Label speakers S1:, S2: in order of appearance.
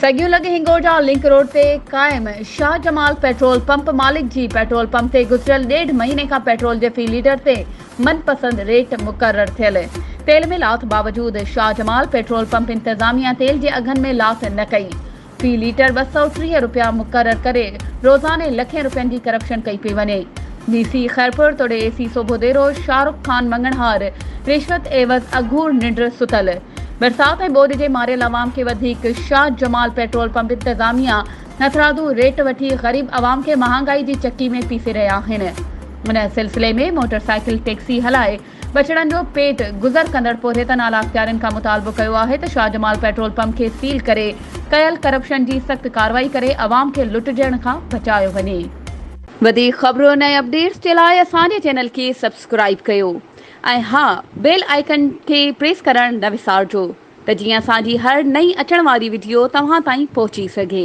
S1: सगियो लगे हिंगोजा link road ते कायम शाह जमाल पेट्रोल पंप मालिक जी पेट्रोल पंप ते गुजरियल 1.5 महीने का पेट्रोल के फी लीटर ते मनपसंद रेट मुकर्रर थियल। तेल में लात बावजूद शाह जमाल पेट्रोल पंप इंतजामिया तेल के अघन में लात न कई। फी लीटर 230 रुपया मुकर्रर करे रोजाने लखें रुपयन की करप्शन कई पई वने। डीसी खैरपुर तोड़े एसी सोबोदेरो शाहरुख खान मंगनहार रिश्वत एवज अघूर निंड सुतल। बरसात ऐं बोड जे मारियल अवाम के वधीक शाह जमाल पेट्रोल पंप इंतजामिया हथरादू रेट वठी गरीब अवाम के महांगाई की चक्की में पीसे रहा आहिनि। इन सिलसिले में मोटरसाइकिल टैक्सी हलाए बचड़न जो पेट गुज़र कंदड़ पोरियतन आला अख्तियारन का मुतालबो कयो आहे त शाह जमाल पेट्रोल पंप के सील करे कयल करप्शन की सख्त कार्रवाई करे अवाम के लुटजण का बचायो वने। वधीक खबरों नए अपडेट्स के लिए असांजे चैनल के सब्सक्राइब कयो ऐं हाँ बेल आइकन के प्रेस करण न विसारजो त जीअं असांजी हर नई अचण वारी वीडियो तव्हां ताईं पहुची सघे।